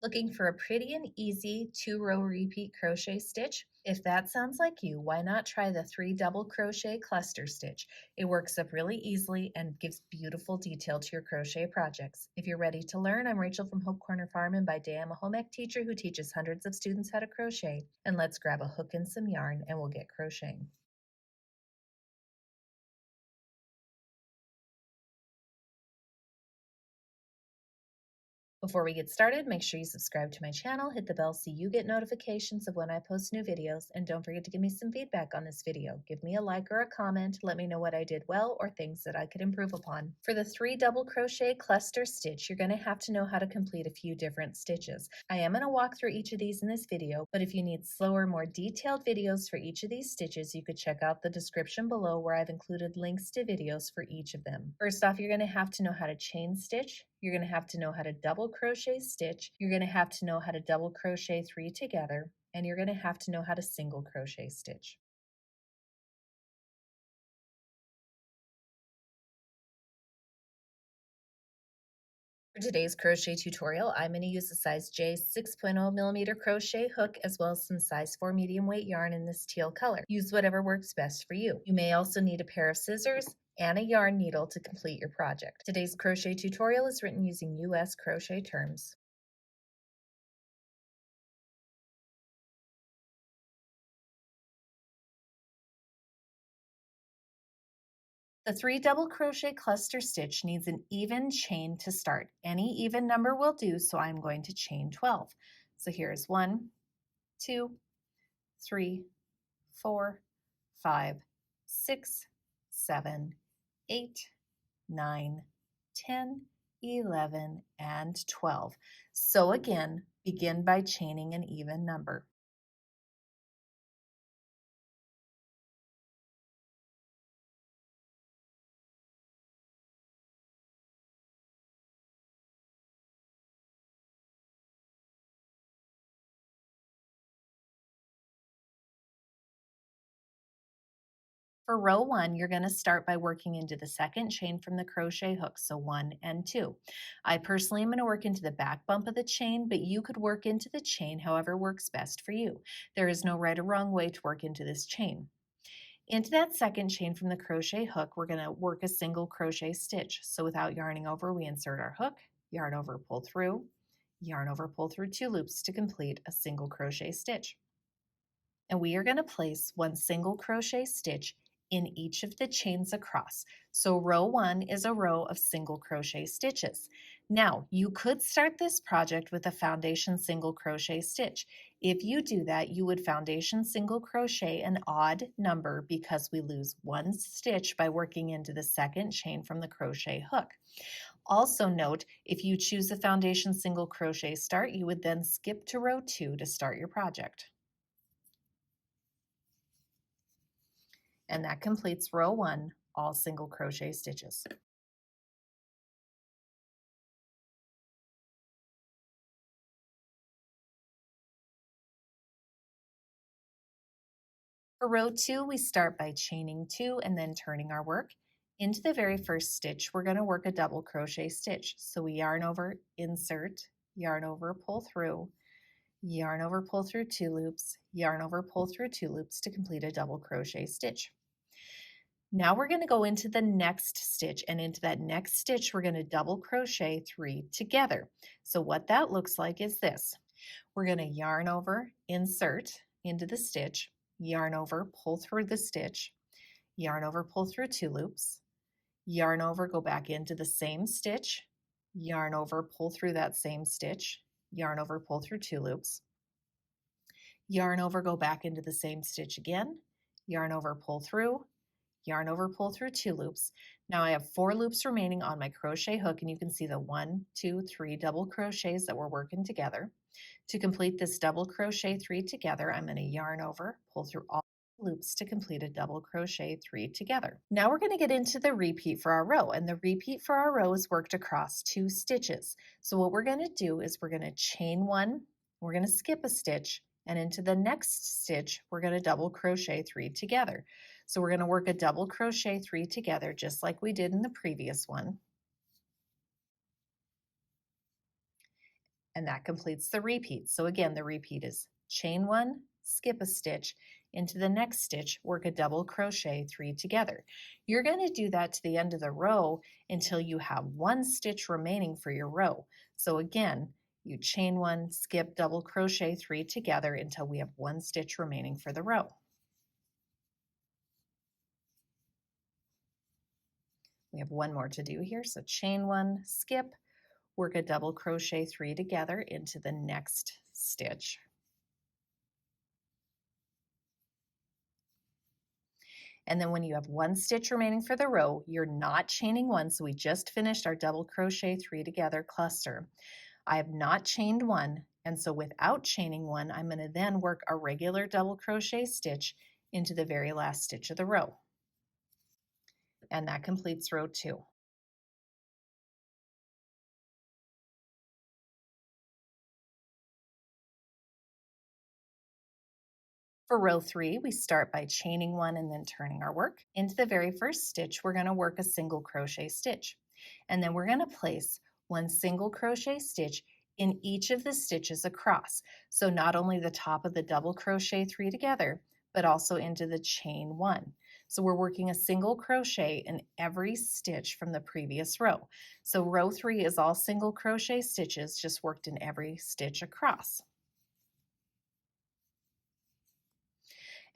Looking for a pretty and easy 2-row repeat crochet stitch? If that sounds like you, why not try the 3 double crochet cluster stitch? It works up really easily and gives beautiful detail to your crochet projects. If you're ready to learn, I'm Rachel from Hope Corner Farm, and by day I'm a home ec teacher who teaches hundreds of students how to crochet. And let's grab a hook and some yarn and we'll get crocheting. Before we get started, make sure you subscribe to my channel, hit the bell so you get notifications of when I post new videos, and don't forget to give me some feedback on this video. Give me a like or a comment, let me know what I did well or things that I could improve upon. For the 3 double crochet cluster stitch, you're going to have to know how to complete a few different stitches. I am going to walk through each of these in this video, but if you need slower, more detailed videos for each of these stitches, you could check out the description below where I've included links to videos for each of them. First off, you're going to have to know how to chain stitch. You're going to have to know how to double crochet stitch. You're going to have to know how to double crochet 3 together, and you're going to have to know how to single crochet stitch. For today's crochet tutorial, I'm going to use a size J 6.0 millimeter crochet hook as well as some size 4 medium weight yarn in this teal color. Use whatever works best for you. You may also need a pair of scissors and a yarn needle to complete your project. Today's crochet tutorial is written using US crochet terms. The 3 double crochet cluster stitch needs an even chain to start. Any even number will do, so I'm going to chain 12. So here's 1, 2, 3, 4, 5, 6, 7, 8, 9, 10, 11, and 12. So again, begin by chaining an even number. For row 1, you're going to start by working into the second chain from the crochet hook, so 1 and 2. I personally am going to work into the back bump of the chain, but you could work into the chain however works best for you. There is no right or wrong way to work into this chain. Into that second chain from the crochet hook, we're going to work a single crochet stitch. So without yarning over, we insert our hook, yarn over, pull through, yarn over, pull through 2 loops to complete a single crochet stitch. And we are going to place 1 single crochet stitch in each of the chains across. So row 1 is a row of single crochet stitches. Now, you could start this project with a foundation single crochet stitch. If you do that, you would foundation single crochet an odd number because we lose 1 stitch by working into the second chain from the crochet hook. Also note, if you choose a foundation single crochet start, you would then skip to row 2 to start your project. And that completes row 1, all single crochet stitches. For row 2, we start by chaining 2 and then turning our work. Into the very first stitch, we're going to work a double crochet stitch. So we yarn over, insert, yarn over, pull through, yarn over, pull through 2 loops, yarn over, pull through 2 loops to complete a double crochet stitch. Now we're going to go into the next stitch, and into that next stitch we're going to double crochet 3 together. So what that looks like is this. We're going to yarn over, insert into the stitch, yarn over, pull through the stitch, yarn over, pull through 2 loops, yarn over, go back into the same stitch, yarn over, pull through that same stitch, yarn over, pull through 2 loops, yarn over, go back into the same stitch again, yarn over, pull through, yarn over, pull through 2 loops. Now I have 4 loops remaining on my crochet hook, and you can see the 1, 2, 3 double crochets that we're working together. To complete this double crochet 3 together, I'm going to yarn over, pull through all loops to complete a double crochet 3 together. Now we're going to get into the repeat for our row, and the repeat for our row is worked across 2 stitches. So what we're going to do is we're going to chain 1, we're going to skip a stitch, and into the next stitch we're going to double crochet 3 together. So we're going to work a double crochet 3 together just like we did in the previous one. and that completes the repeat. So again, the repeat is chain 1, skip a stitch, into the next stitch, work a double crochet 3 together. You're going to do that to the end of the row until you have 1 stitch remaining for your row. So again, you chain 1, skip, double crochet 3 together until we have 1 stitch remaining for the row. We have 1 more to do here, so chain 1, skip, work a double crochet 3 together into the next stitch. And then when you have 1 stitch remaining for the row, you're not chaining 1, so we just finished our double crochet 3 together cluster. I have not chained 1, and so without chaining 1, I'm going to then work a regular double crochet stitch into the very last stitch of the row. And that completes row 2. For row 3, we start by chaining 1 and then turning our work. Into the very first stitch, we're going to work a single crochet stitch. And then we're going to place 1 single crochet stitch in each of the stitches across. So not only the top of the double crochet 3 together, but also into the chain 1. So we're working a single crochet in every stitch from the previous row. So row 3 is all single crochet stitches just worked in every stitch across.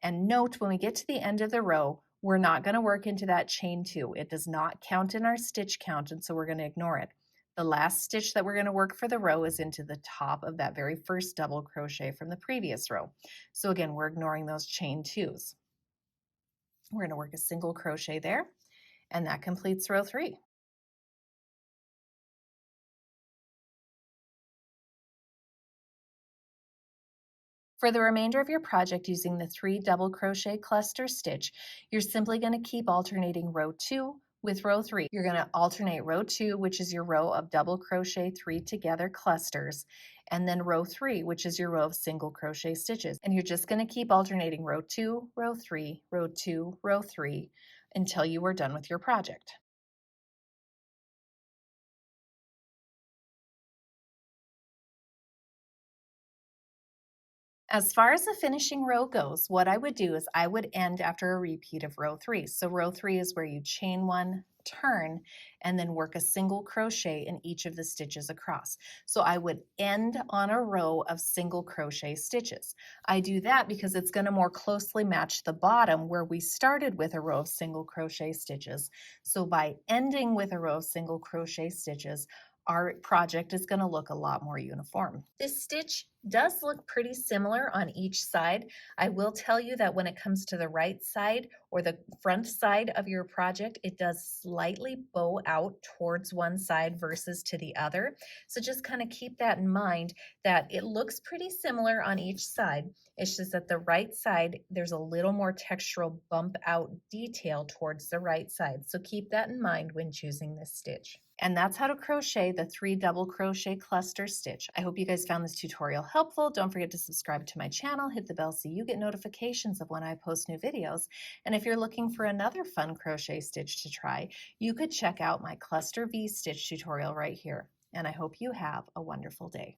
And note when we get to the end of the row, we're not going to work into that chain 2. It does not count in our stitch count, and so we're going to ignore it. The last stitch that we're going to work for the row is into the top of that very first double crochet from the previous row. So again, we're ignoring those chain 2s. We're going to work a single crochet there, and that completes row 3. For the remainder of your project using the 3 double crochet cluster stitch, you're simply going to keep alternating row 2 with row 3. You're going to alternate row 2, which is your row of double crochet 3 together clusters, and then row 3, which is your row of single crochet stitches. And you're just going to keep alternating row 2, row 3, row 2, row 3 until you are done with your project. As far as the finishing row goes, what I would do is I would end after a repeat of row 3. So row 3 is where you chain 1, turn, and then work a single crochet in each of the stitches across. So I would end on a row of single crochet stitches. I do that because it's going to more closely match the bottom where we started with a row of single crochet stitches. So by ending with a row of single crochet stitches, our project is going to look a lot more uniform. This stitch does look pretty similar on each side. I will tell you that when it comes to the right side or the front side of your project, it does slightly bow out towards one side versus to the other. So just kind of keep that in mind that it looks pretty similar on each side. It's just that the right side, there's a little more textural bump out detail towards the right side. So keep that in mind when choosing this stitch. And that's how to crochet the 3 double crochet cluster stitch. I hope you guys found this tutorial helpful. Don't forget to subscribe to my channel, hit the bell so you get notifications of when I post new videos. And if you're looking for another fun crochet stitch to try, you could check out my cluster V stitch tutorial right here. And I hope you have a wonderful day.